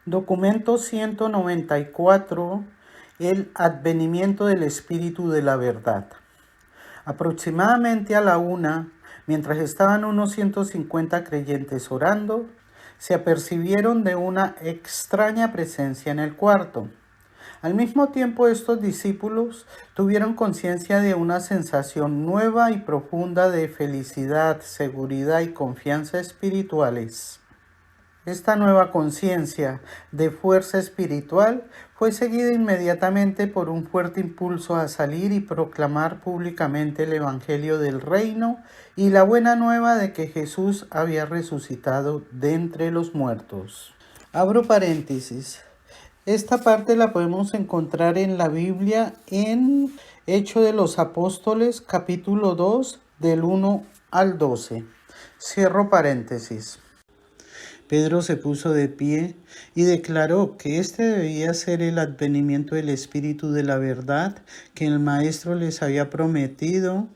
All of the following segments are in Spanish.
Documento 194. El advenimiento del Espíritu de la Verdad. Aproximadamente a la 1, mientras estaban unos 150 creyentes orando, se apercibieron de una extraña presencia en el cuarto. Al mismo tiempo, estos discípulos tuvieron conciencia de una sensación nueva y profunda de felicidad, seguridad y confianza espirituales. Esta nueva conciencia de fuerza espiritual fue seguida inmediatamente por un fuerte impulso a salir y proclamar públicamente el Evangelio del Reino y la buena nueva de que Jesús había resucitado de entre los muertos. Abro paréntesis. Esta parte la podemos encontrar en la Biblia en Hechos de los Apóstoles, capítulo 2, del 1 al 12. Cierro paréntesis. Pedro se puso de pie y declaró que este debía ser el advenimiento del Espíritu de la verdad que el Maestro les había prometido,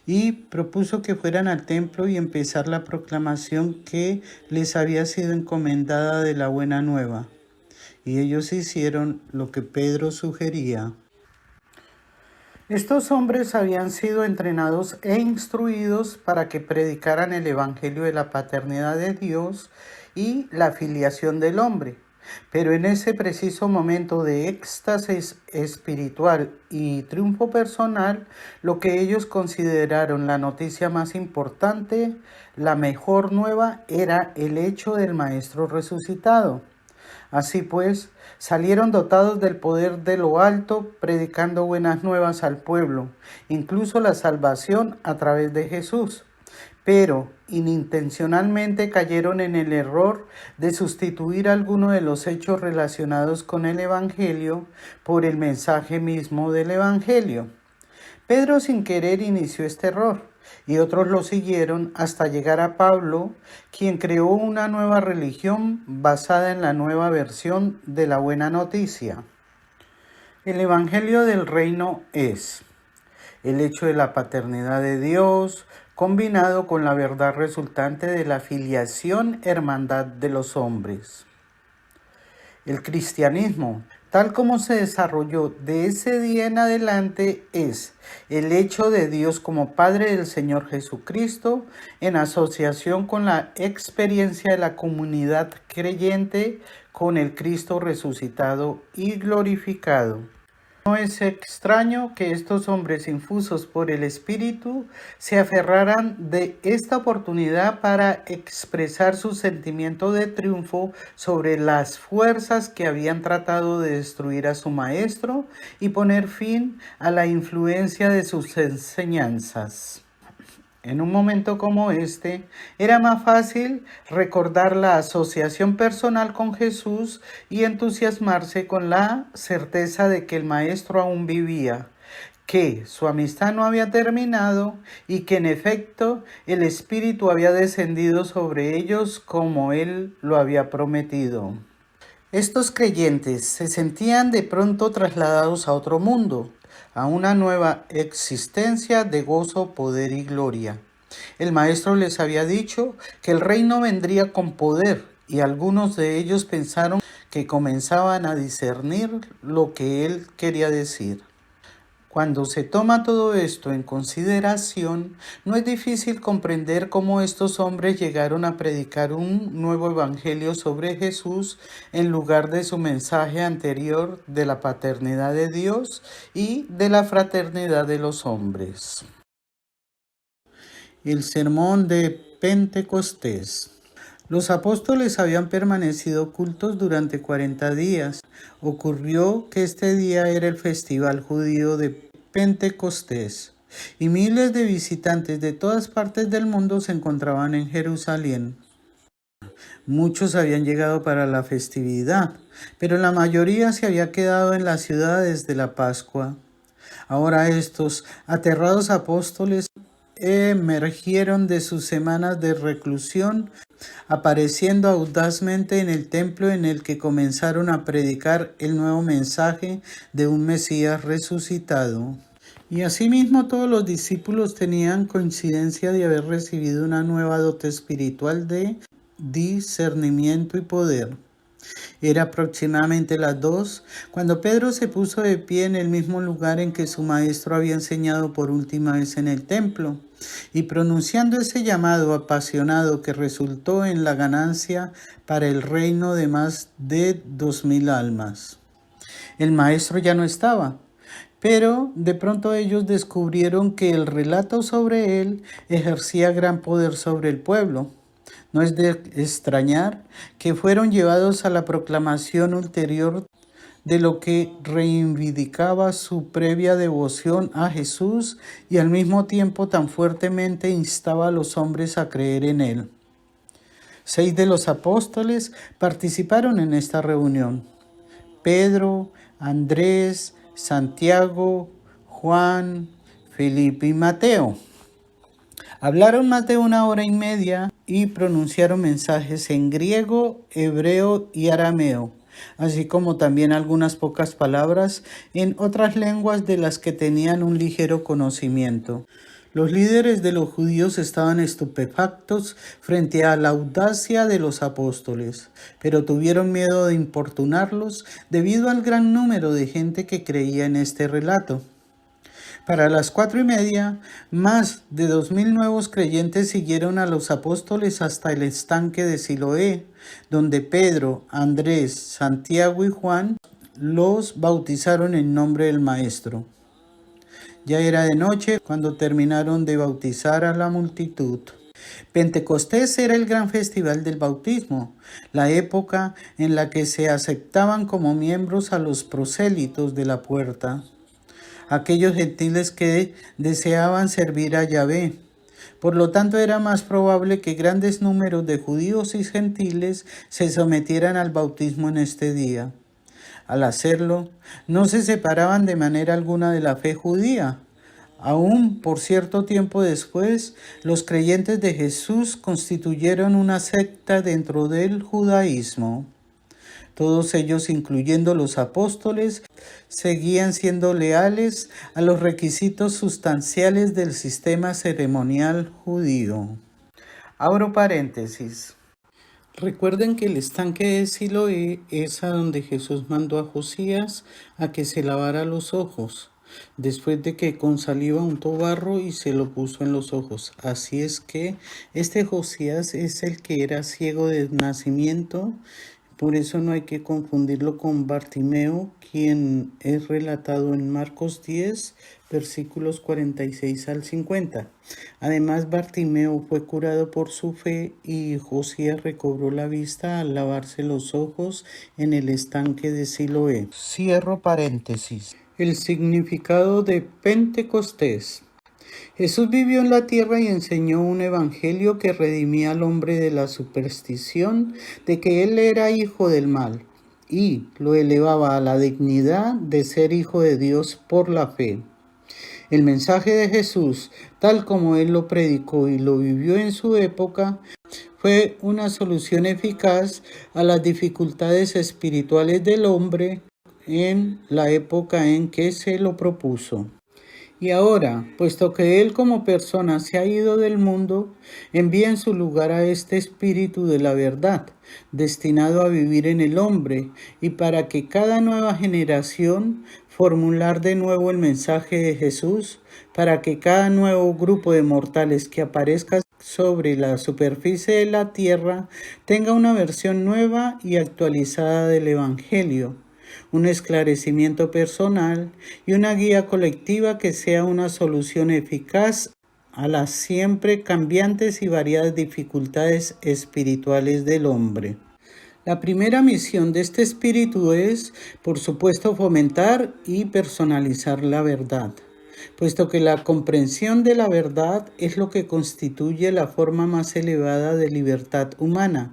y propuso que fueran al templo y empezar la proclamación que les había sido encomendada de la buena nueva. Y ellos hicieron lo que Pedro sugería. Estos hombres habían sido entrenados e instruidos para que predicaran el Evangelio de la paternidad de Dios y la filiación del hombre. Pero en ese preciso momento de éxtasis espiritual y triunfo personal, lo que ellos consideraron la noticia más importante, la mejor nueva, era el hecho del Maestro resucitado. Así pues, salieron dotados del poder de lo alto, predicando buenas nuevas al pueblo, incluso la salvación a través de Jesús. Pero inintencionalmente cayeron en el error de sustituir alguno de los hechos relacionados con el Evangelio por el mensaje mismo del Evangelio. Pedro sin querer inició este error, y otros lo siguieron hasta llegar a Pablo, quien creó una nueva religión basada en la nueva versión de la buena noticia. El Evangelio del Reino es el hecho de la paternidad de Dios, combinado con la verdad resultante de la filiación hermandad de los hombres. El cristianismo, tal como se desarrolló de ese día en adelante, es el hecho de Dios como Padre del Señor Jesucristo en asociación con la experiencia de la comunidad creyente con el Cristo resucitado y glorificado. No es extraño que estos hombres infusos por el Espíritu se aferraran de esta oportunidad para expresar su sentimiento de triunfo sobre las fuerzas que habían tratado de destruir a su maestro y poner fin a la influencia de sus enseñanzas. En un momento como este, era más fácil recordar la asociación personal con Jesús y entusiasmarse con la certeza de que el Maestro aún vivía, que su amistad no había terminado y que en efecto el Espíritu había descendido sobre ellos como Él lo había prometido. Estos creyentes se sentían de pronto trasladados a otro mundo, a una nueva existencia de gozo, poder y gloria. El Maestro les había dicho que el reino vendría con poder, y algunos de ellos pensaron que comenzaban a discernir lo que Él quería decir. Cuando se toma todo esto en consideración, no es difícil comprender cómo estos hombres llegaron a predicar un nuevo evangelio sobre Jesús en lugar de su mensaje anterior de la paternidad de Dios y de la fraternidad de los hombres. El sermón de Pentecostés. Los apóstoles habían permanecido ocultos durante 40 días. Ocurrió que este día era el festival judío de Pentecostés, y miles de visitantes de todas partes del mundo se encontraban en Jerusalén. Muchos habían llegado para la festividad, pero la mayoría se había quedado en la ciudad desde la Pascua. Ahora estos aterrados apóstoles emergieron de sus semanas de reclusión, apareciendo audazmente en el templo en el que comenzaron a predicar el nuevo mensaje de un Mesías resucitado. Y asimismo todos los discípulos tenían coincidencia de haber recibido una nueva dote espiritual de discernimiento y poder. Era aproximadamente las 2 cuando Pedro se puso de pie en el mismo lugar en que su maestro había enseñado por última vez en el templo, y pronunciando ese llamado apasionado que resultó en la ganancia para el reino de más de 2000 almas. El maestro ya no estaba, pero de pronto ellos descubrieron que el relato sobre él ejercía gran poder sobre el pueblo. No es de extrañar que fueron llevados a la proclamación ulterior de lo que reivindicaba su previa devoción a Jesús y al mismo tiempo tan fuertemente instaba a los hombres a creer en él. 6 de los apóstoles participaron en esta reunión: Pedro, Andrés, Santiago, Juan, Felipe y Mateo. Hablaron más de 1 hora y media y pronunciaron mensajes en griego, hebreo y arameo, así como también algunas pocas palabras en otras lenguas de las que tenían un ligero conocimiento. Los líderes de los judíos estaban estupefactos frente a la audacia de los apóstoles, pero tuvieron miedo de importunarlos debido al gran número de gente que creía en este relato. Para las 4:30, más de 2000 nuevos creyentes siguieron a los apóstoles hasta el estanque de Siloé, donde Pedro, Andrés, Santiago y Juan los bautizaron en nombre del Maestro. Ya era de noche cuando terminaron de bautizar a la multitud. Pentecostés era el gran festival del bautismo, la época en la que se aceptaban como miembros a los prosélitos de la puerta, aquellos gentiles que deseaban servir a Yahvé. Por lo tanto, era más probable que grandes números de judíos y gentiles se sometieran al bautismo en este día. Al hacerlo, no se separaban de manera alguna de la fe judía. Aún por cierto tiempo después, los creyentes de Jesús constituyeron una secta dentro del judaísmo. Todos ellos, incluyendo los apóstoles, seguían siendo leales a los requisitos sustanciales del sistema ceremonial judío. Abro paréntesis. Recuerden que el estanque de Siloé es a donde Jesús mandó a Josías a que se lavara los ojos, después de que con saliva untó barro y se lo puso en los ojos. Así es que este Josías es el que era ciego de nacimiento. Por eso no hay que confundirlo con Bartimeo, quien es relatado en Marcos 10, versículos 46 al 50. Además, Bartimeo fue curado por su fe y Josías recobró la vista al lavarse los ojos en el estanque de Siloé. Cierro paréntesis. El significado de Pentecostés. Jesús vivió en la tierra y enseñó un evangelio que redimía al hombre de la superstición de que él era hijo del mal y lo elevaba a la dignidad de ser hijo de Dios por la fe. El mensaje de Jesús, tal como él lo predicó y lo vivió en su época, fue una solución eficaz a las dificultades espirituales del hombre en la época en que se lo propuso. Y ahora, puesto que Él como persona se ha ido del mundo, envía en su lugar a este Espíritu de la verdad, destinado a vivir en el hombre, y para que cada nueva generación formular de nuevo el mensaje de Jesús, para que cada nuevo grupo de mortales que aparezca sobre la superficie de la tierra tenga una versión nueva y actualizada del Evangelio, un esclarecimiento personal y una guía colectiva que sea una solución eficaz a las siempre cambiantes y variadas dificultades espirituales del hombre. La primera misión de este espíritu es, por supuesto, fomentar y personalizar la verdad, puesto que la comprensión de la verdad es lo que constituye la forma más elevada de libertad humana.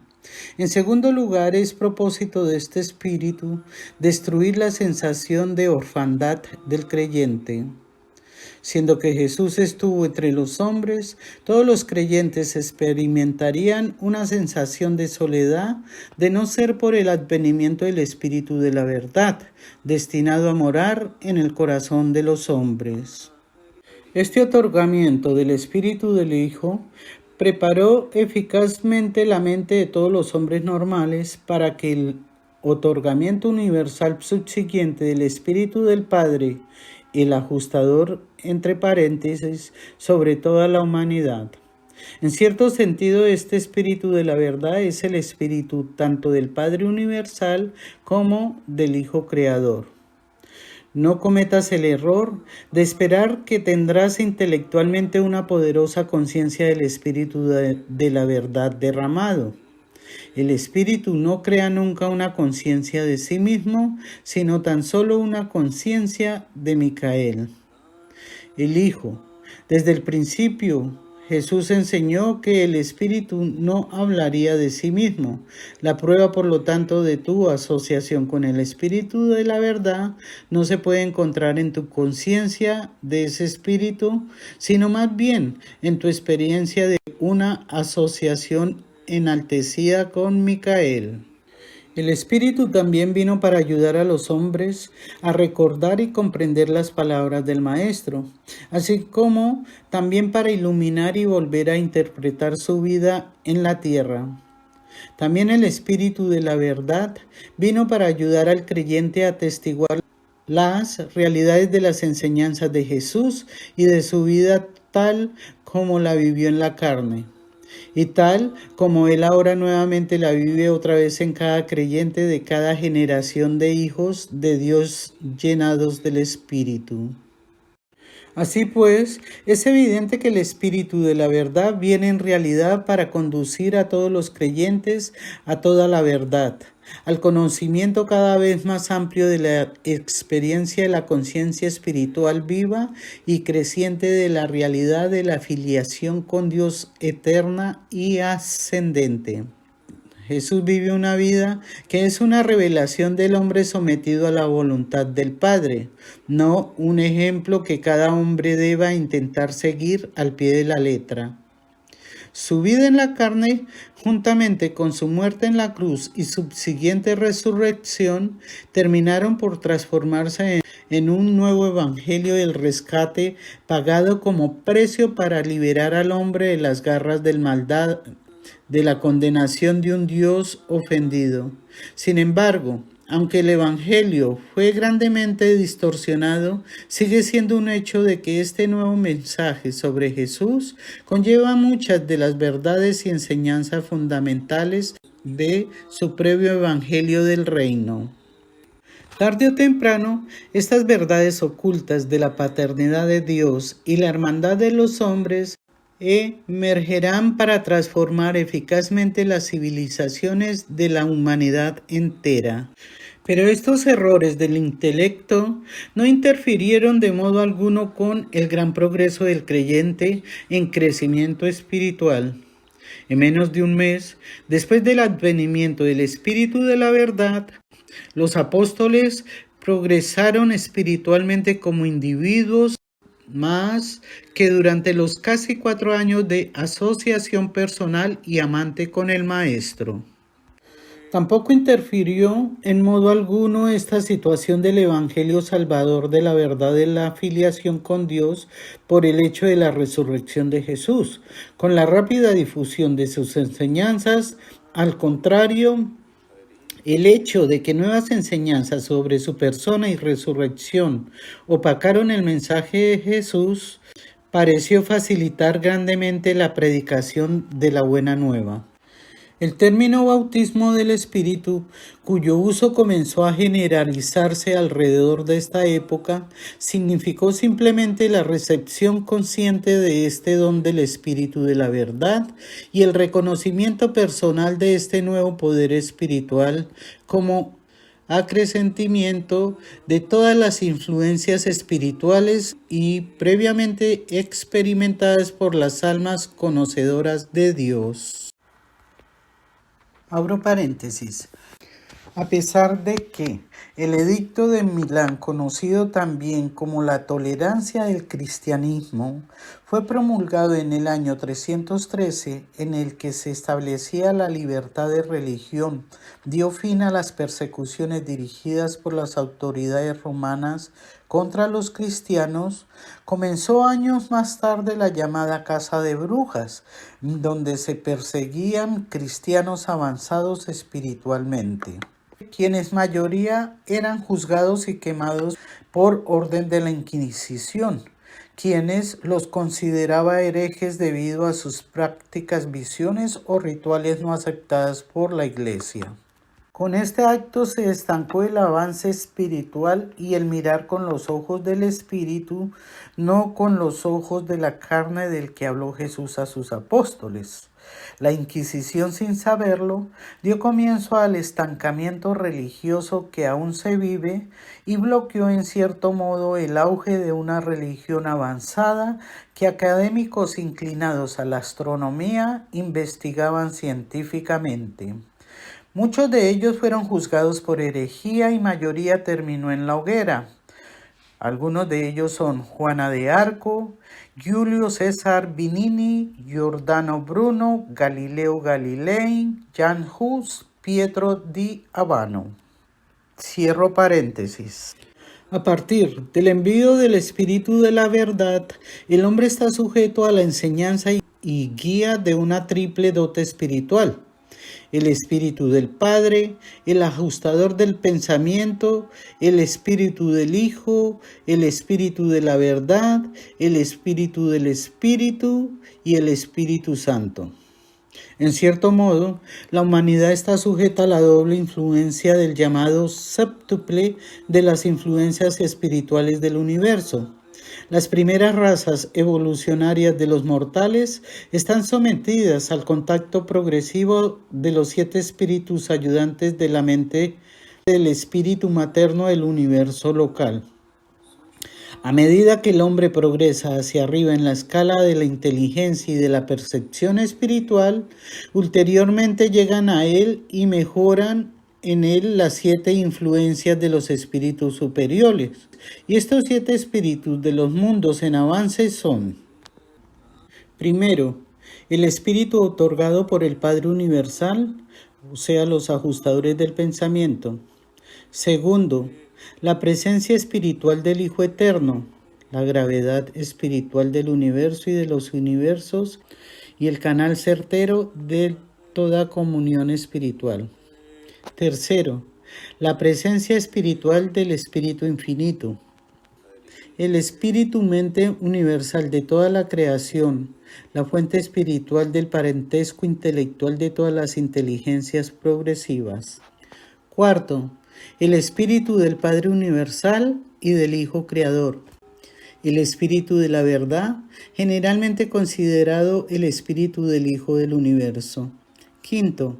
En segundo lugar, es propósito de este espíritu destruir la sensación de orfandad del creyente. Siendo que Jesús estuvo entre los hombres, todos los creyentes experimentarían una sensación de soledad de no ser por el advenimiento del Espíritu de la verdad, destinado a morar en el corazón de los hombres. Este otorgamiento del Espíritu del Hijo preparó eficazmente la mente de todos los hombres normales para que otorgamiento universal subsiguiente del Espíritu del Padre, el ajustador, entre paréntesis, sobre toda la humanidad. En cierto sentido, este Espíritu de la verdad es el Espíritu tanto del Padre universal como del Hijo Creador. No cometas el error de esperar que tendrás intelectualmente una poderosa conciencia del Espíritu de la verdad derramado. El Espíritu no crea nunca una conciencia de sí mismo, sino tan solo una conciencia de Micael, el Hijo. Desde el principio, Jesús enseñó que el Espíritu no hablaría de sí mismo. La prueba, por lo tanto, de tu asociación con el Espíritu de la verdad no se puede encontrar en tu conciencia de ese Espíritu, sino más bien en tu experiencia de una asociación enaltecida con Micael. El Espíritu también vino para ayudar a los hombres a recordar y comprender las palabras del Maestro, así como también para iluminar y volver a interpretar su vida en la tierra. También el Espíritu de la verdad vino para ayudar al creyente a atestiguar las realidades de las enseñanzas de Jesús y de su vida tal como la vivió en la carne. Y tal como Él ahora nuevamente la vive otra vez en cada creyente de cada generación de hijos de Dios llenados del Espíritu. Así pues, es evidente que el Espíritu de la verdad viene en realidad para conducir a todos los creyentes a toda la verdad, al conocimiento cada vez más amplio de la experiencia de la conciencia espiritual viva y creciente de la realidad de la filiación con Dios eterna y ascendente. Jesús vive una vida que es una revelación del hombre sometido a la voluntad del Padre, no un ejemplo que cada hombre deba intentar seguir al pie de la letra. Su vida en la carne, juntamente con su muerte en la cruz y subsiguiente resurrección, terminaron por transformarse en un nuevo evangelio del rescate pagado como precio para liberar al hombre de las garras del maldad, de la condenación de un Dios ofendido. Sin embargo, aunque el Evangelio fue grandemente distorsionado, sigue siendo un hecho de que este nuevo mensaje sobre Jesús conlleva muchas de las verdades y enseñanzas fundamentales de su previo Evangelio del Reino. Tarde o temprano, estas verdades ocultas de la paternidad de Dios y la hermandad de los hombres emergerán para transformar eficazmente las civilizaciones de la humanidad entera. Pero estos errores del intelecto no interfirieron de modo alguno con el gran progreso del creyente en crecimiento espiritual. En menos de un mes, después del advenimiento del Espíritu de la verdad, los apóstoles progresaron espiritualmente como individuos más que durante los casi 4 años de asociación personal y amante con el Maestro. Tampoco interfirió en modo alguno esta situación del Evangelio Salvador de la verdad de la filiación con Dios por el hecho de la resurrección de Jesús, con la rápida difusión de sus enseñanzas. Al contrario, el hecho de que nuevas enseñanzas sobre su persona y resurrección opacaron el mensaje de Jesús pareció facilitar grandemente la predicación de la buena nueva. El término bautismo del Espíritu, cuyo uso comenzó a generalizarse alrededor de esta época, significó simplemente la recepción consciente de este don del Espíritu de la verdad y el reconocimiento personal de este nuevo poder espiritual como acrecentimiento de todas las influencias espirituales y previamente experimentadas por las almas conocedoras de Dios. Abro paréntesis. A pesar de que el Edicto de Milán, conocido también como la tolerancia del cristianismo, fue promulgado en el año 313, en el que se establecía la libertad de religión, dio fin a las persecuciones dirigidas por las autoridades romanas contra los cristianos, comenzó años más tarde la llamada Caza de Brujas, donde se perseguían cristianos avanzados espiritualmente. quienes mayoría eran juzgados y quemados por orden de la Inquisición, quienes los consideraba herejes debido a sus prácticas, visiones o rituales no aceptadas por la Iglesia. Con este acto se estancó el avance espiritual y el mirar con los ojos del Espíritu, no con los ojos de la carne del que habló Jesús a sus apóstoles. La Inquisición, sin saberlo, dio comienzo al estancamiento religioso que aún se vive y bloqueó en cierto modo el auge de una religión avanzada que académicos inclinados a la astronomía investigaban científicamente. Muchos de ellos fueron juzgados por herejía y mayoría terminó en la hoguera. Algunos de ellos son Juana de Arco, Giulio César Vinini, Giordano Bruno, Galileo Galilei, Jan Hus, Pietro di Abano. Cierro paréntesis. A partir del envío del Espíritu de la verdad, el hombre está sujeto a la enseñanza y guía de una triple dote espiritual: el Espíritu del Padre, el ajustador del pensamiento, el Espíritu del Hijo, el Espíritu de la verdad, el Espíritu del Espíritu y el Espíritu Santo. En cierto modo, la humanidad está sujeta a la doble influencia del llamado séptuple de las influencias espirituales del universo. Las primeras razas evolucionarias de los mortales están sometidas al contacto progresivo de los 7 espíritus ayudantes de la mente del espíritu materno del universo local. A medida que el hombre progresa hacia arriba en la escala de la inteligencia y de la percepción espiritual, ulteriormente llegan a él y mejoran en él las 7 influencias de los espíritus superiores. Y estos 7 espíritus de los mundos en avance son: primero, el espíritu otorgado por el Padre Universal, o sea, los ajustadores del pensamiento. Segundo, la presencia espiritual del Hijo Eterno, la gravedad espiritual del universo y de los universos, y el canal certero de toda comunión espiritual. Tercero, la presencia espiritual del Espíritu Infinito, el Espíritu Mente Universal de toda la creación, la fuente espiritual del parentesco intelectual de todas las inteligencias progresivas. Cuarto, el Espíritu del Padre Universal y del Hijo Creador, el Espíritu de la verdad, generalmente considerado el Espíritu del Hijo del Universo. Quinto,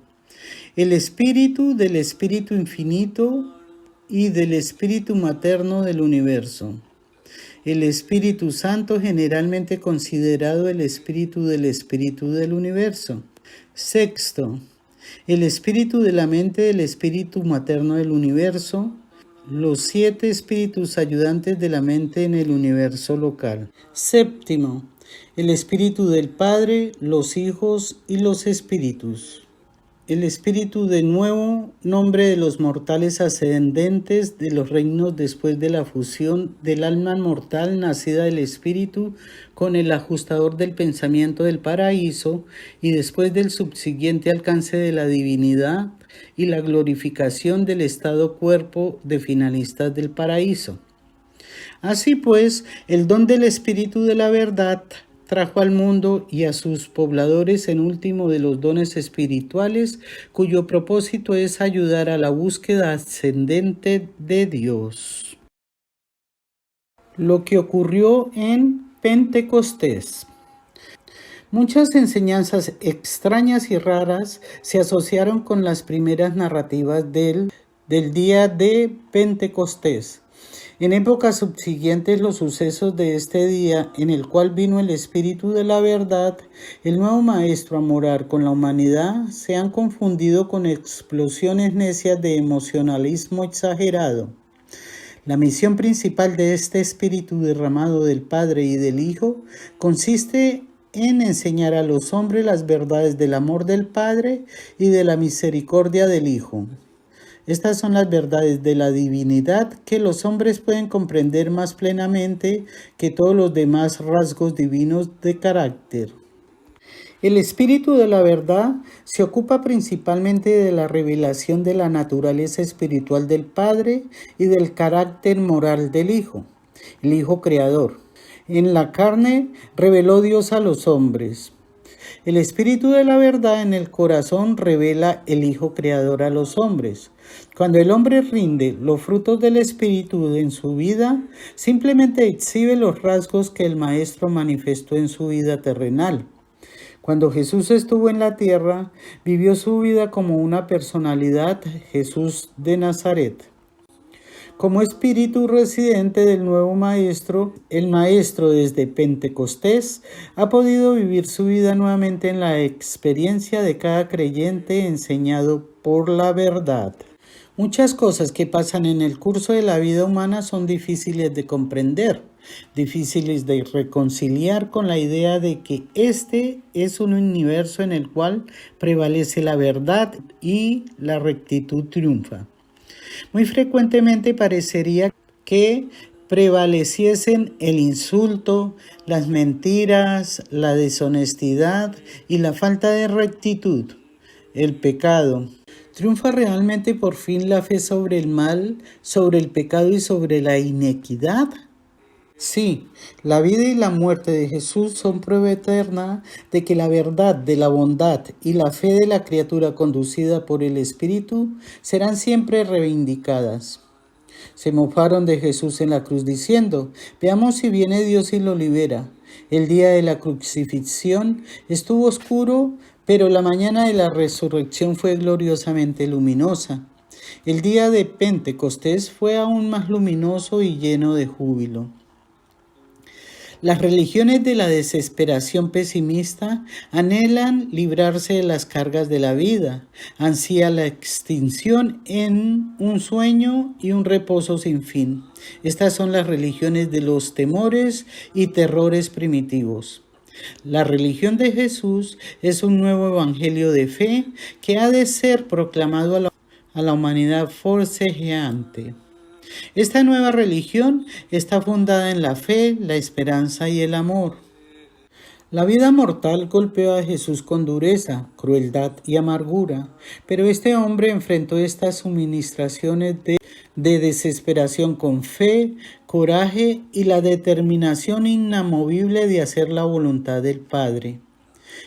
el Espíritu del Espíritu Infinito y del Espíritu Materno del Universo. El Espíritu Santo, generalmente considerado el Espíritu del Universo. Sexto, el Espíritu de la mente del Espíritu Materno del Universo. Los 7 espíritus ayudantes de la mente en el universo local. Séptimo, el Espíritu del Padre, los hijos y los espíritus. El espíritu de nuevo nombre de los mortales ascendentes de los reinos después de la fusión del alma mortal nacida del espíritu con el ajustador del pensamiento del paraíso y después del subsiguiente alcance de la divinidad y la glorificación del estado cuerpo de finalistas del paraíso. Así pues, el don del espíritu de la verdad trajo al mundo y a sus pobladores el último de los dones espirituales, cuyo propósito es ayudar a la búsqueda ascendente de Dios. Lo que ocurrió en Pentecostés. Muchas enseñanzas extrañas y raras se asociaron con las primeras narrativas del día de Pentecostés. En épocas subsiguientes los sucesos de este día, en el cual vino el Espíritu de la verdad, el nuevo Maestro a morar con la humanidad, se han confundido con explosiones necias de emocionalismo exagerado. La misión principal de este Espíritu derramado del Padre y del Hijo consiste en enseñar a los hombres las verdades del amor del Padre y de la misericordia del Hijo. Estas son las verdades de la divinidad que los hombres pueden comprender más plenamente que todos los demás rasgos divinos de carácter. El Espíritu de la verdad se ocupa principalmente de la revelación de la naturaleza espiritual del Padre y del carácter moral del Hijo, el Hijo Creador. En la carne reveló Dios a los hombres. El Espíritu de la verdad en el corazón revela el Hijo Creador a los hombres. Cuando el hombre rinde los frutos del Espíritu en su vida, simplemente exhibe los rasgos que el Maestro manifestó en su vida terrenal. Cuando Jesús estuvo en la tierra, vivió su vida como una personalidad, Jesús de Nazaret. Como espíritu residente del nuevo Maestro, el Maestro desde Pentecostés ha podido vivir su vida nuevamente en la experiencia de cada creyente enseñado por la verdad. Muchas cosas que pasan en el curso de la vida humana son difíciles de comprender, difíciles de reconciliar con la idea de que este es un universo en el cual prevalece la verdad y la rectitud triunfa. Muy frecuentemente parecería que prevaleciesen el insulto, las mentiras, la deshonestidad y la falta de rectitud, el pecado. ¿Triunfa realmente por fin la fe sobre el mal, sobre el pecado y sobre la inequidad? Sí, la vida y la muerte de Jesús son prueba eterna de que la verdad de la bondad y la fe de la criatura conducida por el Espíritu serán siempre reivindicadas. Se mofaron de Jesús en la cruz diciendo, veamos si viene Dios y lo libera. El día de la crucifixión estuvo oscuro, pero la mañana de la resurrección fue gloriosamente luminosa. El día de Pentecostés fue aún más luminoso y lleno de júbilo. Las religiones de la desesperación pesimista anhelan librarse de las cargas de la vida, ansían la extinción en un sueño y un reposo sin fin. Estas son las religiones de los temores y terrores primitivos. La religión de Jesús es un nuevo evangelio de fe que ha de ser proclamado a la humanidad forcejeante. Esta nueva religión está fundada en la fe, la esperanza y el amor. La vida mortal golpeó a Jesús con dureza, crueldad y amargura, pero este hombre enfrentó estas suministraciones de desesperación con fe, coraje y la determinación inamovible de hacer la voluntad del Padre.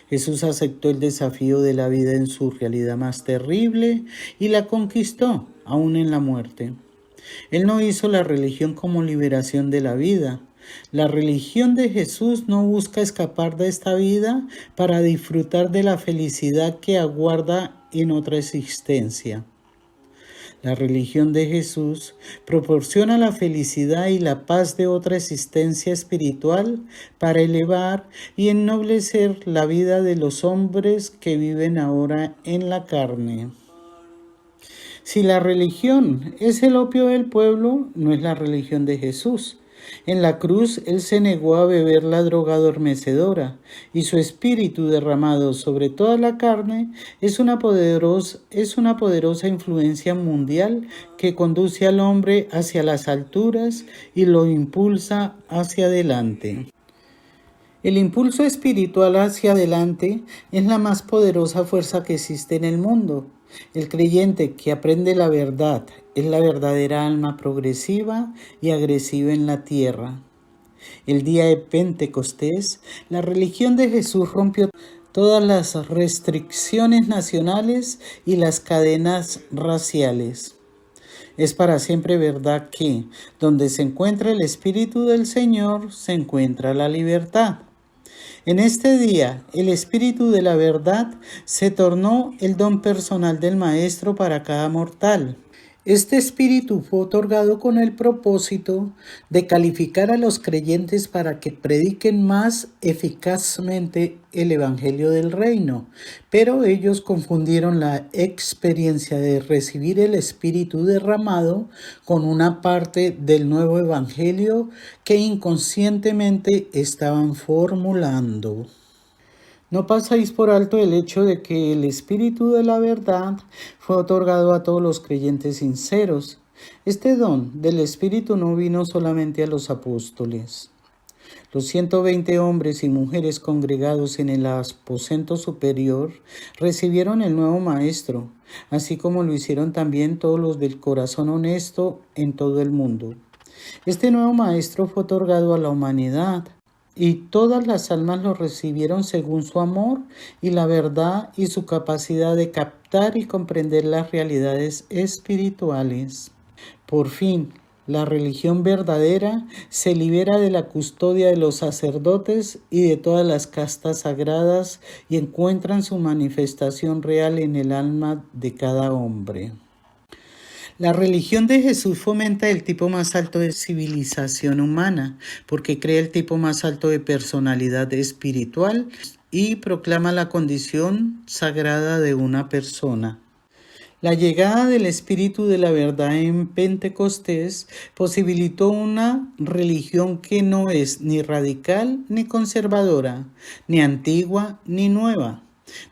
Jesús aceptó el desafío de la vida en su realidad más terrible y la conquistó, aún en la muerte. Él no hizo la religión como liberación de la vida. La religión de Jesús no busca escapar de esta vida para disfrutar de la felicidad que aguarda en otra existencia. La religión de Jesús proporciona la felicidad y la paz de otra existencia espiritual para elevar y ennoblecer la vida de los hombres que viven ahora en la carne. Si la religión es el opio del pueblo, no es la religión de Jesús. En la cruz Él se negó a beber la droga adormecedora, y su espíritu derramado sobre toda la carne es una poderosa influencia mundial que conduce al hombre hacia las alturas y lo impulsa hacia adelante. El impulso espiritual hacia adelante es la más poderosa fuerza que existe en el mundo. El creyente que aprende la verdad es la verdadera alma progresiva y agresiva en la tierra. El día de Pentecostés, la religión de Jesús rompió todas las restricciones nacionales y las cadenas raciales. Es para siempre verdad que, donde se encuentra el Espíritu del Señor, se encuentra la libertad. En este día, el Espíritu de la verdad se tornó el don personal del Maestro para cada mortal. Este espíritu fue otorgado con el propósito de calificar a los creyentes para que prediquen más eficazmente el Evangelio del Reino, pero ellos confundieron la experiencia de recibir el Espíritu derramado con una parte del nuevo Evangelio que inconscientemente estaban formulando. No pasáis por alto el hecho de que el Espíritu de la verdad fue otorgado a todos los creyentes sinceros. Este don del Espíritu no vino solamente a los apóstoles. Los 120 hombres y mujeres congregados en el aposento superior recibieron el nuevo maestro, así como lo hicieron también todos los del corazón honesto en todo el mundo. Este nuevo maestro fue otorgado a la humanidad, y todas las almas lo recibieron según su amor y la verdad y su capacidad de captar y comprender las realidades espirituales. Por fin, la religión verdadera se libera de la custodia de los sacerdotes y de todas las castas sagradas y encuentran su manifestación real en el alma de cada hombre. La religión de Jesús fomenta el tipo más alto de civilización humana, porque crea el tipo más alto de personalidad espiritual y proclama la condición sagrada de una persona. La llegada del Espíritu de la Verdad en Pentecostés posibilitó una religión que no es ni radical ni conservadora, ni antigua ni nueva.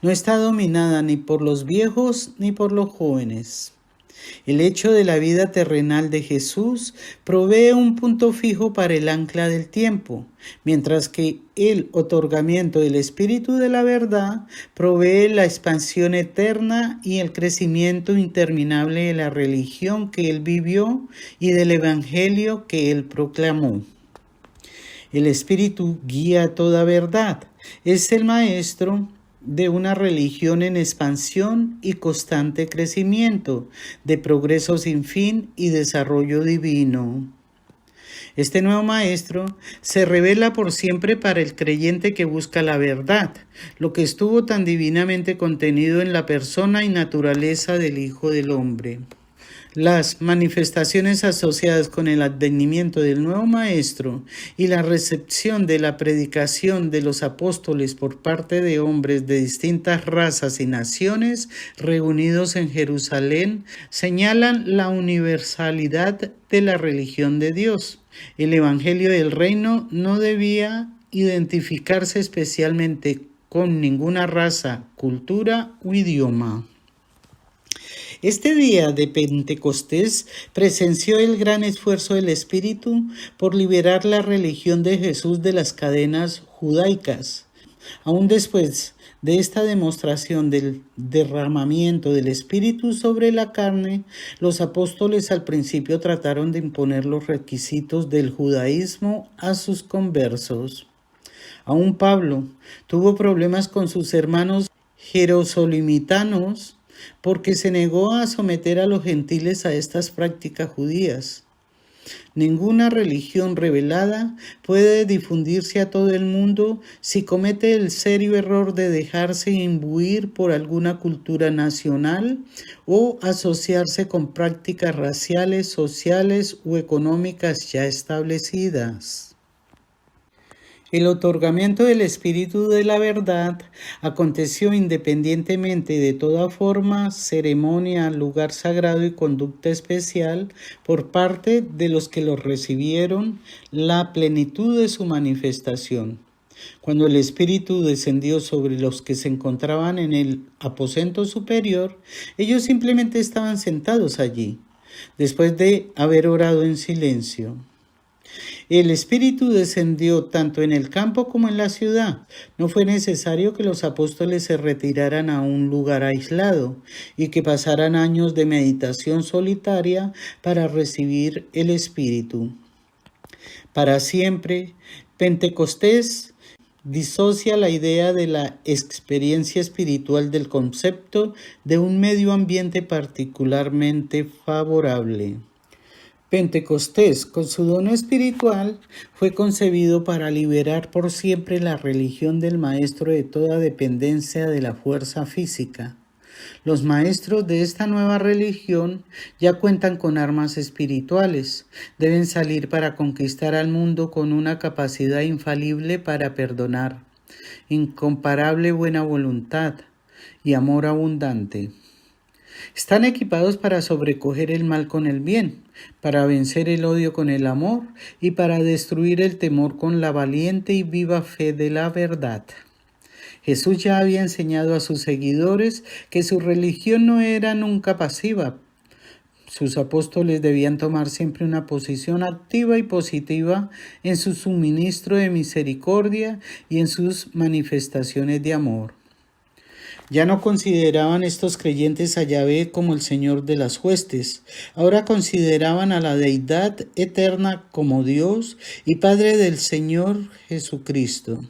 No está dominada ni por los viejos ni por los jóvenes. El hecho de la vida terrenal de Jesús provee un punto fijo para el ancla del tiempo, mientras que el otorgamiento del Espíritu de la Verdad provee la expansión eterna y el crecimiento interminable de la religión que Él vivió y del Evangelio que Él proclamó. El Espíritu guía toda verdad. Es el Maestro de una religión en expansión y constante crecimiento, de progreso sin fin y desarrollo divino. Este nuevo Maestro se revela por siempre para el creyente que busca la verdad, lo que estuvo tan divinamente contenido en la persona y naturaleza del Hijo del Hombre. Las manifestaciones asociadas con el advenimiento del nuevo Maestro y la recepción de la predicación de los apóstoles por parte de hombres de distintas razas y naciones reunidos en Jerusalén señalan la universalidad de la religión de Dios. El Evangelio del Reino no debía identificarse especialmente con ninguna raza, cultura o idioma. Este día de Pentecostés presenció el gran esfuerzo del Espíritu por liberar la religión de Jesús de las cadenas judaicas. Aún después de esta demostración del derramamiento del Espíritu sobre la carne, los apóstoles al principio trataron de imponer los requisitos del judaísmo a sus conversos. Aún Pablo tuvo problemas con sus hermanos jerosolimitanos porque se negó a someter a los gentiles a estas prácticas judías. Ninguna religión revelada puede difundirse a todo el mundo si comete el serio error de dejarse imbuir por alguna cultura nacional o asociarse con prácticas raciales, sociales o económicas ya establecidas. El otorgamiento del Espíritu de la Verdad aconteció independientemente de toda forma, ceremonia, lugar sagrado y conducta especial por parte de los que lo recibieron, la plenitud de su manifestación. Cuando el Espíritu descendió sobre los que se encontraban en el aposento superior, ellos simplemente estaban sentados allí, después de haber orado en silencio. El Espíritu descendió tanto en el campo como en la ciudad. No fue necesario que los apóstoles se retiraran a un lugar aislado y que pasaran años de meditación solitaria para recibir el Espíritu. Para siempre, Pentecostés disocia la idea de la experiencia espiritual del concepto de un medio ambiente particularmente favorable. Pentecostés, con su don espiritual, fue concebido para liberar por siempre la religión del maestro de toda dependencia de la fuerza física. Los maestros de esta nueva religión ya cuentan con armas espirituales. Deben salir para conquistar al mundo con una capacidad infalible para perdonar, incomparable buena voluntad y amor abundante. Están equipados para sobrecoger el mal con el bien, para vencer el odio con el amor y para destruir el temor con la valiente y viva fe de la verdad. Jesús ya había enseñado a sus seguidores que su religión no era nunca pasiva. Sus apóstoles debían tomar siempre una posición activa y positiva en su suministro de misericordia y en sus manifestaciones de amor. Ya no consideraban estos creyentes a Yahvé como el Señor de las huestes, ahora consideraban a la Deidad eterna como Dios y Padre del Señor Jesucristo.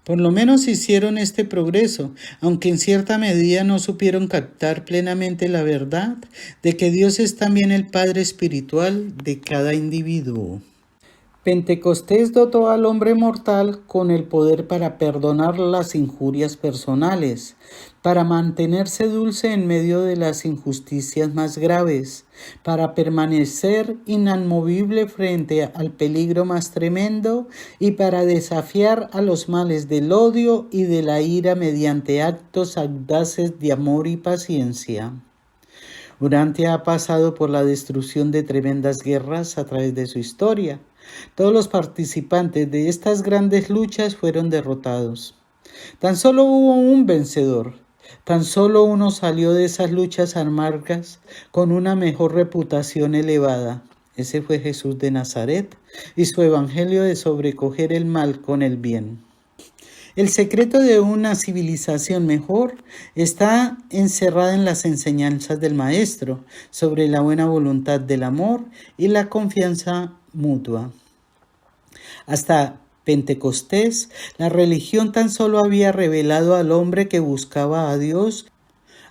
Por lo menos hicieron este progreso, aunque en cierta medida no supieron captar plenamente la verdad de que Dios es también el Padre espiritual de cada individuo. Pentecostés dotó al hombre mortal con el poder para perdonar las injurias personales, para mantenerse dulce en medio de las injusticias más graves, para permanecer inamovible frente al peligro más tremendo y para desafiar a los males del odio y de la ira mediante actos audaces de amor y paciencia. Urantia ha pasado por la destrucción de tremendas guerras a través de su historia. Todos los participantes de estas grandes luchas fueron derrotados. Tan solo hubo un vencedor. Tan solo uno salió de esas luchas amargas con una mejor reputación elevada. Ese fue Jesús de Nazaret y su evangelio de sobrecoger el mal con el bien. El secreto de una civilización mejor está encerrado en las enseñanzas del Maestro sobre la buena voluntad del amor y la confianza mutua. Hasta Pentecostés, la religión tan solo había revelado al hombre que buscaba a Dios.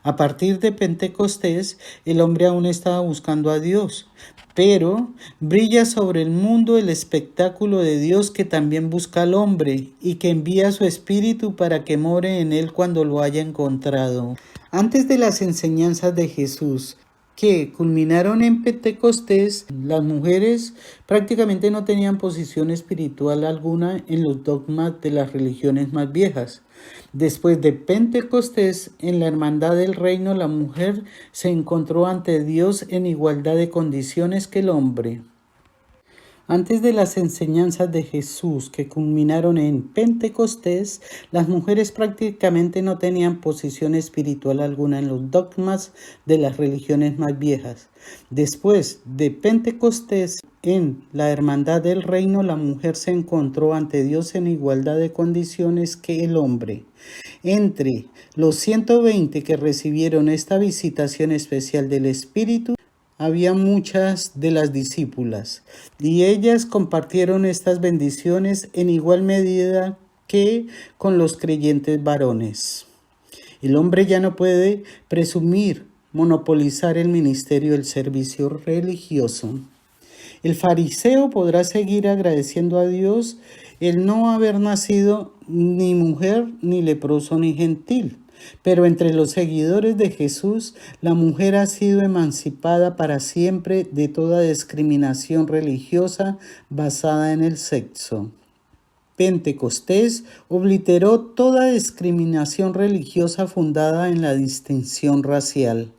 A partir de Pentecostés, el hombre aún estaba buscando a Dios, pero brilla sobre el mundo el espectáculo de Dios que también busca al hombre y que envía su espíritu para que more en él cuando lo haya encontrado. Antes de las enseñanzas de Jesús, que culminaron en Pentecostés, las mujeres prácticamente no tenían posición espiritual alguna en los dogmas de las religiones más viejas. Después de Pentecostés, en la hermandad del reino, la mujer se encontró ante Dios en igualdad de condiciones que el hombre. Antes de las enseñanzas de Jesús que culminaron en Pentecostés, las mujeres prácticamente no tenían posición espiritual alguna en los dogmas de las religiones más viejas. Después de Pentecostés, en la hermandad del reino, la mujer se encontró ante Dios en igualdad de condiciones que el hombre. Entre los 120 que recibieron esta visitación especial del Espíritu, había muchas de las discípulas, y ellas compartieron estas bendiciones en igual medida que con los creyentes varones. El hombre ya no puede presumir monopolizar el ministerio del servicio religioso. El fariseo podrá seguir agradeciendo a Dios el no haber nacido ni mujer, ni leproso, ni gentil. Pero entre los seguidores de Jesús, la mujer ha sido emancipada para siempre de toda discriminación religiosa basada en el sexo. Pentecostés obliteró toda discriminación religiosa fundada en la distinción racial,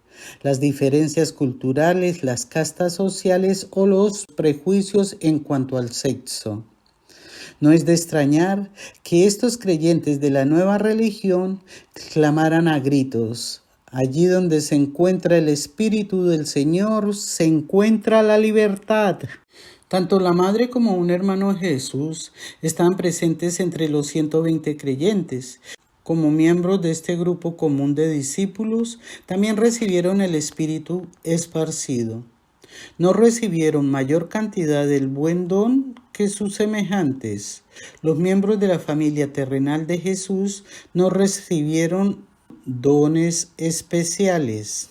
las diferencias culturales, las castas sociales o los prejuicios en cuanto al sexo. No es de extrañar que estos creyentes de la nueva religión clamaran a gritos: allí donde se encuentra el Espíritu del Señor, se encuentra la libertad. Tanto la madre como un hermano de Jesús estaban presentes entre los 120 creyentes. Como miembros de este grupo común de discípulos, también recibieron el Espíritu esparcido. No recibieron mayor cantidad del buen don que sus semejantes. Los miembros de la familia terrenal de Jesús no recibieron dones especiales.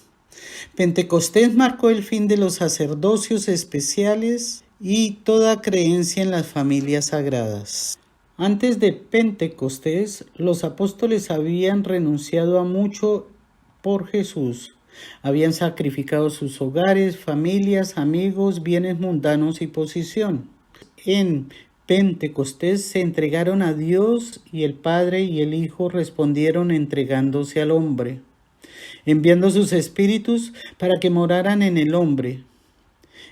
Pentecostés marcó el fin de los sacerdocios especiales y toda creencia en las familias sagradas. Antes de Pentecostés, los apóstoles habían renunciado a mucho por Jesús. Habían sacrificado sus hogares, familias, amigos, bienes mundanos y posición. En Pentecostés se entregaron a Dios y el Padre y el Hijo respondieron entregándose al hombre, enviando sus espíritus para que moraran en el hombre.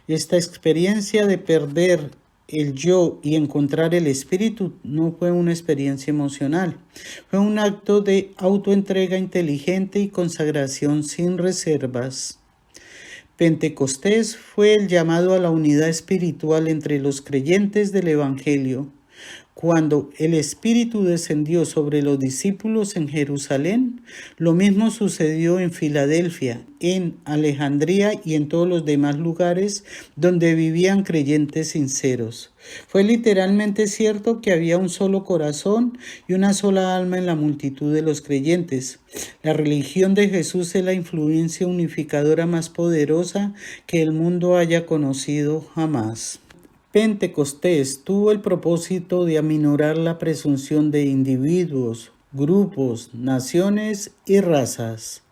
Esta experiencia de perder el yo y encontrar el espíritu no fue una experiencia emocional, fue un acto de autoentrega inteligente y consagración sin reservas. Pentecostés fue el llamado a la unidad espiritual entre los creyentes del Evangelio. Cuando el Espíritu descendió sobre los discípulos en Jerusalén, lo mismo sucedió en Filadelfia, en Alejandría y en todos los demás lugares donde vivían creyentes sinceros. Fue literalmente cierto que había un solo corazón y una sola alma en la multitud de los creyentes. La religión de Jesús es la influencia unificadora más poderosa que el mundo haya conocido jamás. Pentecostés tuvo el propósito de aminorar la presunción de individuos, grupos, naciones y razas.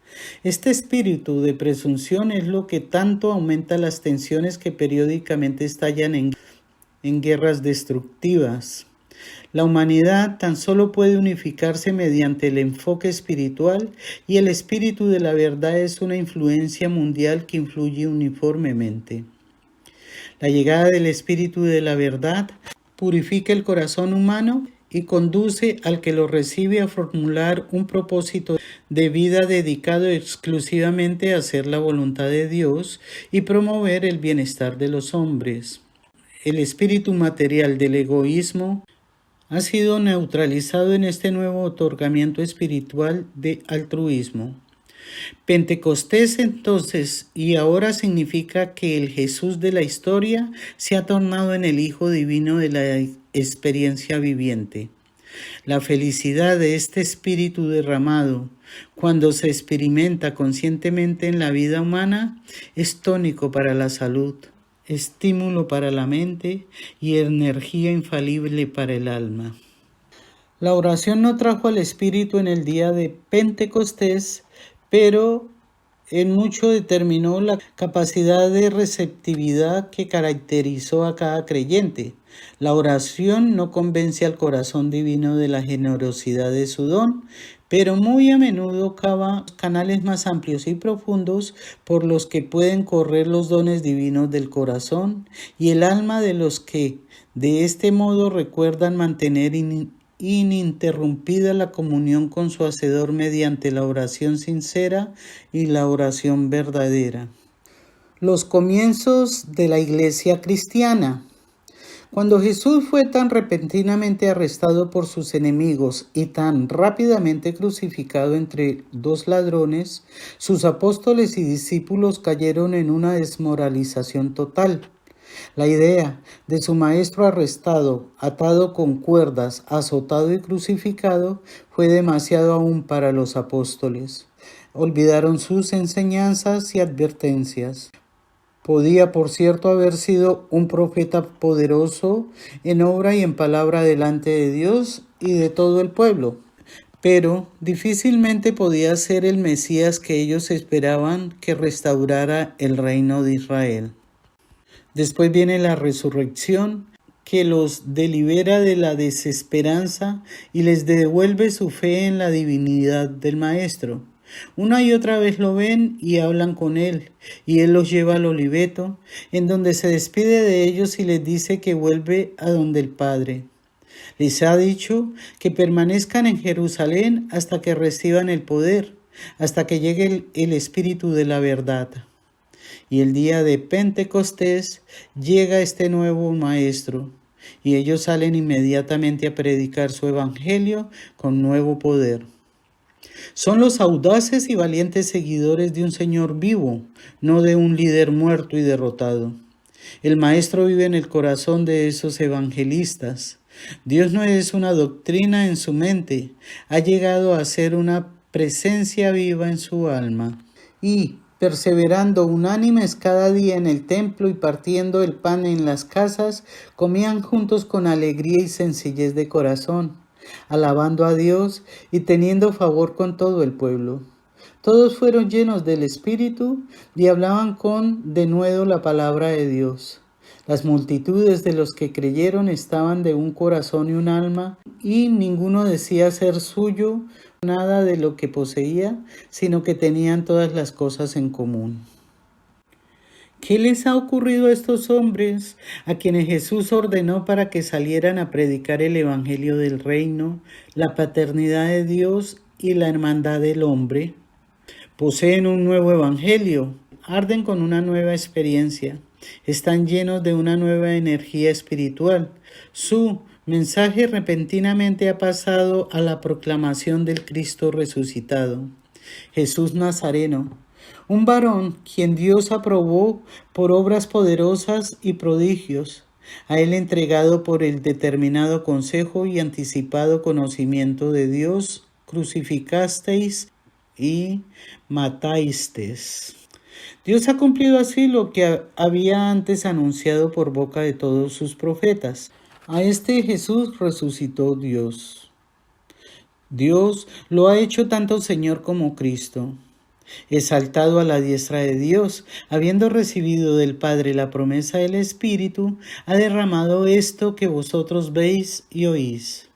Este espíritu de presunción es lo que tanto aumenta las tensiones que periódicamente estallan en guerras destructivas. La humanidad tan solo puede unificarse mediante el enfoque espiritual y el espíritu de la verdad es una influencia mundial que influye uniformemente. La llegada del Espíritu de la verdad purifica el corazón humano y conduce al que lo recibe a formular un propósito de vida dedicado exclusivamente a hacer la voluntad de Dios y promover el bienestar de los hombres. El espíritu material del egoísmo ha sido neutralizado en este nuevo otorgamiento espiritual de altruismo. Pentecostés entonces y ahora significa que el Jesús de la historia se ha tornado en el Hijo Divino de la experiencia viviente. La felicidad de este espíritu derramado, cuando se experimenta conscientemente en la vida humana, es tónico para la salud, estímulo para la mente y energía infalible para el alma. La oración no trajo al Espíritu en el día de Pentecostés, pero en mucho determinó la capacidad de receptividad que caracterizó a cada creyente. La oración no convence al corazón divino de la generosidad de su don, pero muy a menudo cava canales más amplios y profundos por los que pueden correr los dones divinos del corazón y el alma de los que de este modo recuerdan mantener ininterrumpida la comunión con su Hacedor mediante la oración sincera y la oración verdadera. Los comienzos de la Iglesia cristiana. Cuando Jesús fue tan repentinamente arrestado por sus enemigos y tan rápidamente crucificado entre dos ladrones, sus apóstoles y discípulos cayeron en una desmoralización total. La idea de su maestro arrestado, atado con cuerdas, azotado y crucificado fue demasiado aún para los apóstoles. Olvidaron sus enseñanzas y advertencias. Podía, por cierto, haber sido un profeta poderoso en obra y en palabra delante de Dios y de todo el pueblo, pero difícilmente podía ser el Mesías que ellos esperaban que restaurara el reino de Israel. Después viene la resurrección, que los delibera de la desesperanza y les devuelve su fe en la divinidad del Maestro. Una y otra vez lo ven y hablan con él, y él los lleva al oliveto, en donde se despide de ellos y les dice que vuelve a donde el Padre. Les ha dicho que permanezcan en Jerusalén hasta que reciban el poder, hasta que llegue el Espíritu de la verdad. Y el día de Pentecostés llega este nuevo maestro, y ellos salen inmediatamente a predicar su evangelio con nuevo poder. Son los audaces y valientes seguidores de un Señor vivo, no de un líder muerto y derrotado. El maestro vive en el corazón de esos evangelistas. Dios no es una doctrina en su mente, ha llegado a ser una presencia viva en su alma. Y perseverando unánimes cada día en el templo y partiendo el pan en las casas, comían juntos con alegría y sencillez de corazón, alabando a Dios y teniendo favor con todo el pueblo. Todos fueron llenos del Espíritu y hablaban con denuedo la palabra de Dios. Las multitudes de los que creyeron estaban de un corazón y un alma, y ninguno decía ser suyo nada de lo que poseía, sino que tenían todas las cosas en común. ¿Qué les ha ocurrido a estos hombres a quienes Jesús ordenó para que salieran a predicar el Evangelio del Reino, la paternidad de Dios y la hermandad del hombre? Poseen un nuevo Evangelio, arden con una nueva experiencia, están llenos de una nueva energía espiritual. Su mensaje repentinamente ha pasado a la proclamación del Cristo resucitado, Jesús Nazareno, un varón quien Dios aprobó por obras poderosas y prodigios, a él entregado por el determinado consejo y anticipado conocimiento de Dios, crucificasteis y matasteis. Dios ha cumplido así lo que había antes anunciado por boca de todos sus profetas. A este Jesús resucitó Dios. Dios lo ha hecho tanto Señor como Cristo. Exaltado a la diestra de Dios, habiendo recibido del Padre la promesa del Espíritu, ha derramado esto que vosotros veis y oís.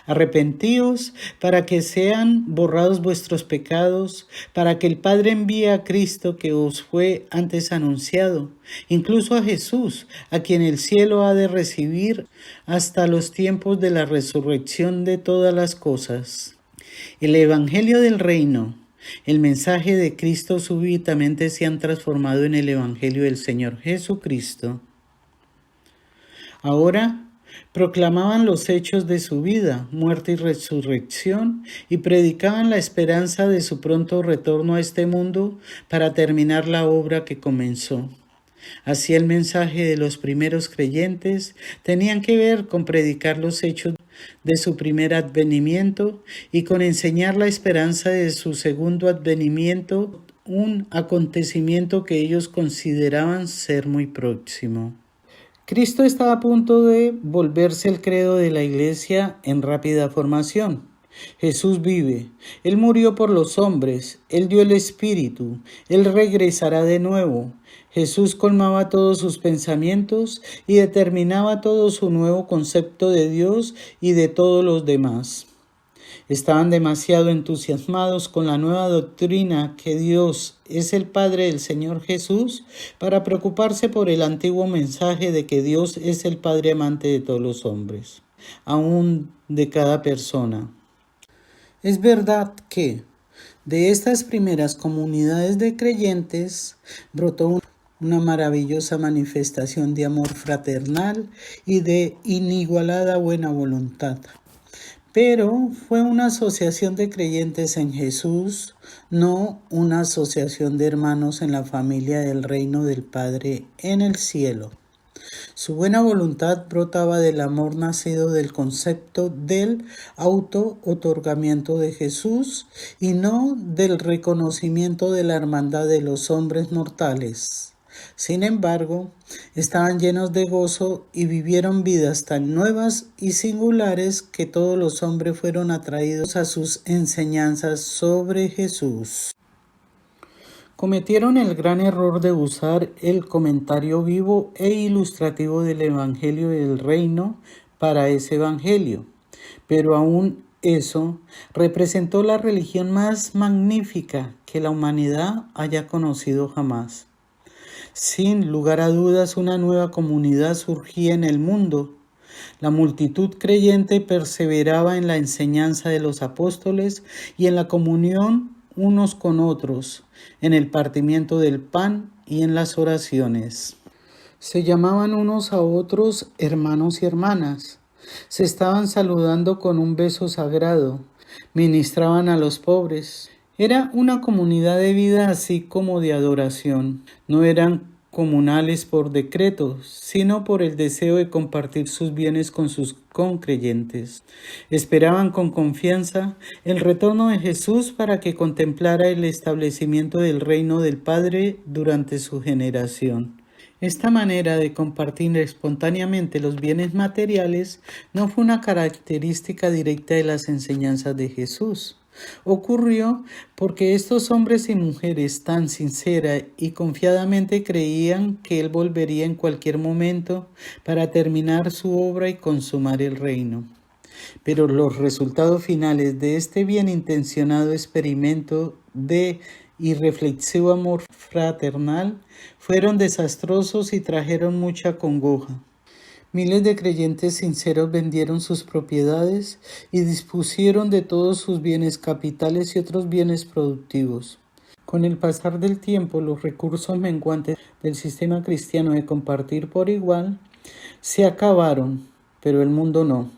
Arrepentíos para que sean borrados vuestros pecados, para que el Padre envíe a Cristo que os fue antes anunciado, incluso a Jesús, a quien el cielo ha de recibir hasta los tiempos de la resurrección de todas las cosas. El Evangelio del Reino, el mensaje de Cristo súbitamente se han transformado en el Evangelio del Señor Jesucristo. Ahora proclamaban los hechos de su vida, muerte y resurrección, y predicaban la esperanza de su pronto retorno a este mundo para terminar la obra que comenzó. Así el mensaje de los primeros creyentes tenían que ver con predicar los hechos de su primer advenimiento y con enseñar la esperanza de su segundo advenimiento, un acontecimiento que ellos consideraban ser muy próximo. Cristo está a punto de volverse el credo de la Iglesia en rápida formación. Jesús vive, Él murió por los hombres, Él dio el Espíritu, Él regresará de nuevo. Jesús colmaba todos sus pensamientos y determinaba todo su nuevo concepto de Dios y de todos los demás. Estaban demasiado entusiasmados con la nueva doctrina que Dios es el Padre del Señor Jesús para preocuparse por el antiguo mensaje de que Dios es el Padre amante de todos los hombres, aún de cada persona. Es verdad que de estas primeras comunidades de creyentes brotó una maravillosa manifestación de amor fraternal y de inigualada buena voluntad. Pero fue una asociación de creyentes en Jesús, no una asociación de hermanos en la familia del reino del Padre en el cielo. Su buena voluntad brotaba del amor nacido del concepto del auto-otorgamiento de Jesús y no del reconocimiento de la hermandad de los hombres mortales. Sin embargo, estaban llenos de gozo y vivieron vidas tan nuevas y singulares que todos los hombres fueron atraídos a sus enseñanzas sobre Jesús. Cometieron el gran error de usar el comentario vivo e ilustrativo del Evangelio del Reino para ese Evangelio, pero aún eso representó la religión más magnífica que la humanidad haya conocido jamás. Sin lugar a dudas, una nueva comunidad surgía en el mundo. La multitud creyente perseveraba en la enseñanza de los apóstoles y en la comunión unos con otros, en el partimiento del pan y en las oraciones. Se llamaban unos a otros hermanos y hermanas. Se estaban saludando con un beso sagrado. Ministraban a los pobres. Era una comunidad de vida así como de adoración. No eran comunales por decreto, sino por el deseo de compartir sus bienes con sus concreyentes. Esperaban con confianza el retorno de Jesús para que contemplara el establecimiento del reino del Padre durante su generación. Esta manera de compartir espontáneamente los bienes materiales no fue una característica directa de las enseñanzas de Jesús. Ocurrió porque estos hombres y mujeres tan sincera y confiadamente creían que Él volvería en cualquier momento para terminar su obra y consumar el reino. Pero los resultados finales de este bien intencionado experimento de irreflexivo amor fraternal fueron desastrosos y trajeron mucha congoja. Miles de creyentes sinceros vendieron sus propiedades y dispusieron de todos sus bienes capitales y otros bienes productivos. Con el pasar del tiempo, los recursos menguantes del sistema cristiano de compartir por igual se acabaron, pero el mundo no.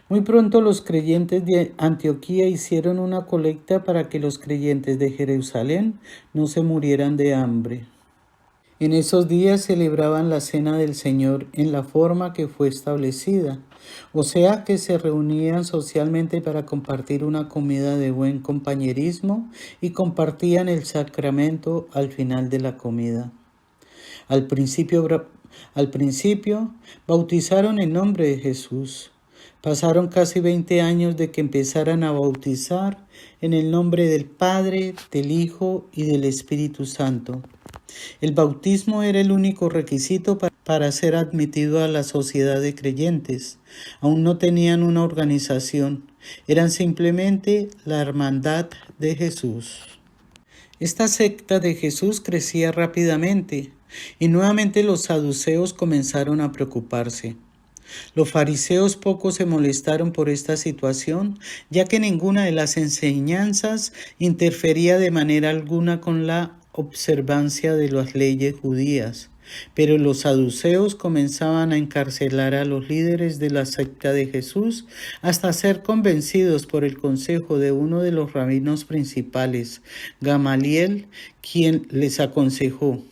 Muy pronto los creyentes de Antioquía hicieron una colecta para que los creyentes de Jerusalén no se murieran de hambre. En esos días celebraban la cena del Señor en la forma que fue establecida, o sea que se reunían socialmente para compartir una comida de buen compañerismo y compartían el sacramento al final de la comida. Al principio bautizaron en nombre de Jesús. Pasaron casi 20 años de que empezaran a bautizar en el nombre del Padre, del Hijo y del Espíritu Santo. El bautismo era el único requisito para ser admitido a la sociedad de creyentes. Aún no tenían una organización, eran simplemente la hermandad de Jesús. Esta secta de Jesús crecía rápidamente y nuevamente los saduceos comenzaron a preocuparse. Los fariseos poco se molestaron por esta situación, ya que ninguna de las enseñanzas interfería de manera alguna con la observancia de las leyes judías. Pero los saduceos comenzaban a encarcelar a los líderes de la secta de Jesús hasta ser convencidos por el consejo de uno de los rabinos principales, Gamaliel, quien les aconsejó: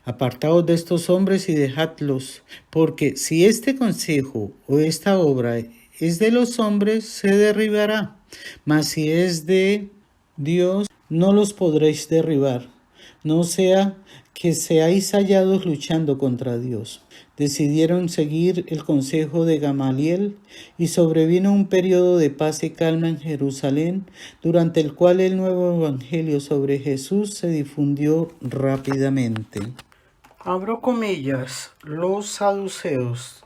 apartaos de estos hombres y dejadlos, porque si este consejo o esta obra es de los hombres, se derribará, mas si es de Dios, no los podréis derribar, no sea que seáis hallados luchando contra Dios. Decidieron seguir el consejo de Gamaliel y sobrevino un periodo de paz y calma en Jerusalén, durante el cual el nuevo evangelio sobre Jesús se difundió rápidamente. Abro comillas, los saduceos,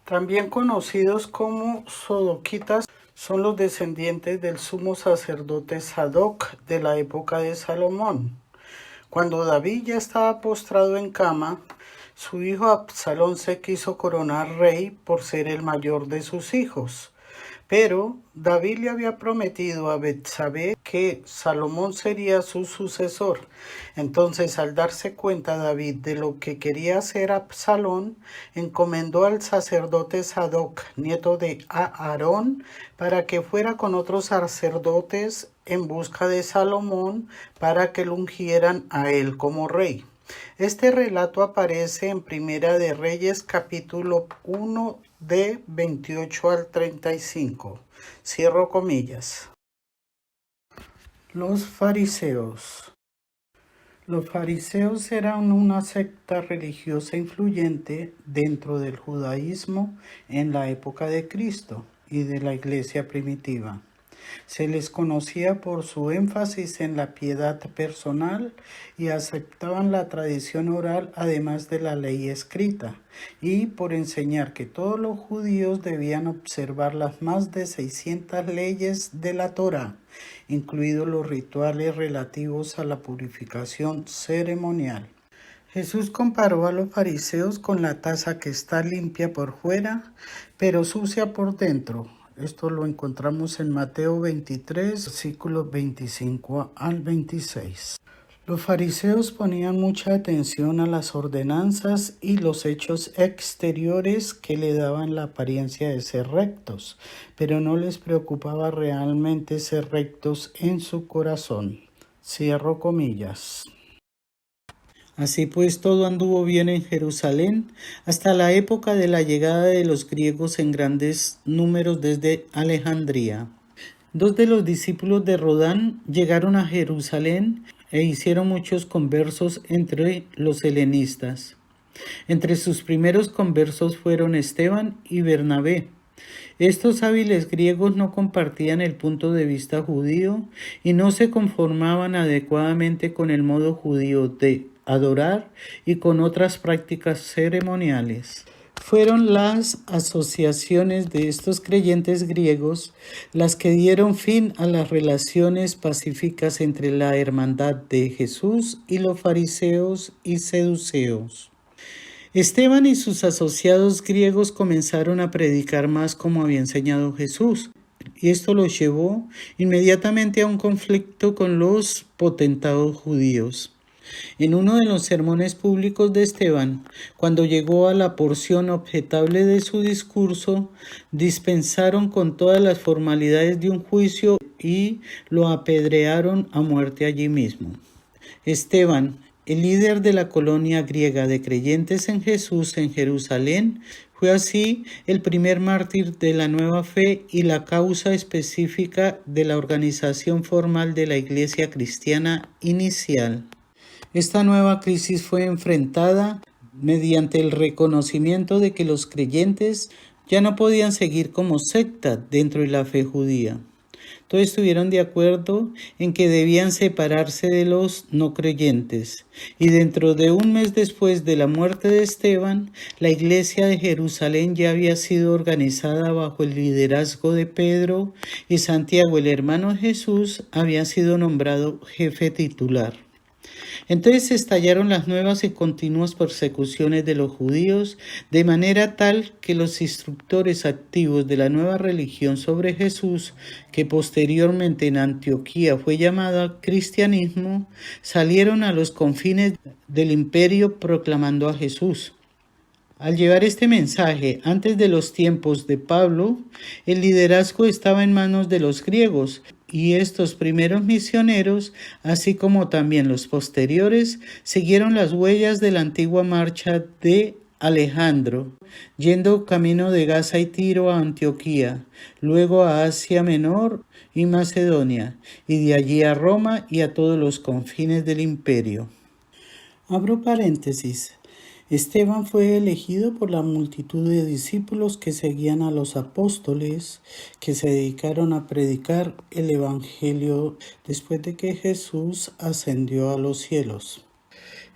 también conocidos como sodoquitas, son los descendientes del sumo sacerdote Sadoc de la época de Salomón. Cuando David ya estaba postrado en cama, su hijo Absalón se quiso coronar rey por ser el mayor de sus hijos. Pero David le había prometido a Betsabé que Salomón sería su sucesor. Entonces, al darse cuenta David de lo que quería hacer Absalón, encomendó al sacerdote Sadoc, nieto de Aarón, para que fuera con otros sacerdotes en busca de Salomón para que lo ungieran a él como rey. Este relato aparece en Primera de Reyes, capítulo 1, de 28 al 35. Cierro comillas. Los fariseos. Los fariseos eran una secta religiosa influyente dentro del judaísmo en la época de Cristo y de la iglesia primitiva. Se les conocía por su énfasis en la piedad personal y aceptaban la tradición oral además de la ley escrita, y por enseñar que todos los judíos debían observar las más de 600 leyes de la Torá, incluidos los rituales relativos a la purificación ceremonial. Jesús comparó a los fariseos con la taza que está limpia por fuera, pero sucia por dentro. Esto lo encontramos en Mateo 23, versículos 25 al 26. Los fariseos ponían mucha atención a las ordenanzas y los hechos exteriores que le daban la apariencia de ser rectos, pero no les preocupaba realmente ser rectos en su corazón. Cierro comillas. Así pues, todo anduvo bien en Jerusalén hasta la época de la llegada de los griegos en grandes números desde Alejandría. 2 de los discípulos de Rodán llegaron a Jerusalén e hicieron muchos conversos entre los helenistas. Entre sus primeros conversos fueron Esteban y Bernabé. Estos hábiles griegos no compartían el punto de vista judío y no se conformaban adecuadamente con el modo judío de adorar y con otras prácticas ceremoniales. Fueron las asociaciones de estos creyentes griegos las que dieron fin a las relaciones pacíficas entre la hermandad de Jesús y los fariseos y seduceos. Esteban y sus asociados griegos comenzaron a predicar más como había enseñado Jesús. y esto los llevó inmediatamente a un conflicto con los potentados judíos. En uno de los sermones públicos de Esteban, cuando llegó a la porción objetable de su discurso, dispensaron con todas las formalidades de un juicio y lo apedrearon a muerte allí mismo. Esteban, el líder de la colonia griega de creyentes en Jesús en Jerusalén, fue así el primer mártir de la nueva fe y la causa específica de la organización formal de la Iglesia cristiana inicial. Esta nueva crisis fue enfrentada mediante el reconocimiento de que los creyentes ya no podían seguir como secta dentro de la fe judía. Todos estuvieron de acuerdo en que debían separarse de los no creyentes. Y dentro de un mes después de la muerte de Esteban, la iglesia de Jerusalén ya había sido organizada bajo el liderazgo de Pedro y Santiago, el hermano de Jesús, había sido nombrado jefe titular. Entonces estallaron las nuevas y continuas persecuciones de los judíos, de manera tal que los instructores activos de la nueva religión sobre Jesús, que posteriormente en Antioquía fue llamada cristianismo, salieron a los confines del imperio proclamando a Jesús. Al llevar este mensaje antes de los tiempos de Pablo, el liderazgo estaba en manos de los griegos, y estos primeros misioneros, así como también los posteriores, siguieron las huellas de la antigua marcha de Alejandro, yendo camino de Gaza y Tiro a Antioquía, luego a Asia Menor y Macedonia, y de allí a Roma y a todos los confines del imperio. Abro paréntesis. Esteban fue elegido por la multitud de discípulos que seguían a los apóstoles, que se dedicaron a predicar el Evangelio después de que Jesús ascendió a los cielos.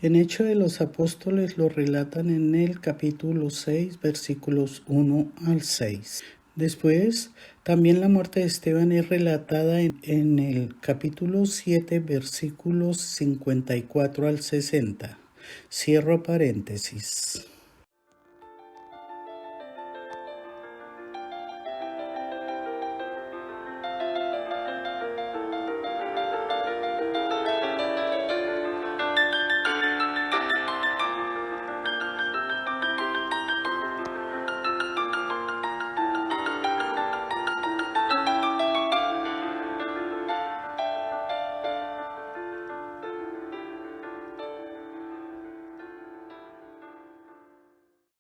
En Hechos de los Apóstoles lo relatan en el capítulo 6, versículos 1 al 6. Después, también la muerte de Esteban es relatada en el capítulo 7, versículos 54 al 60. Cierro paréntesis.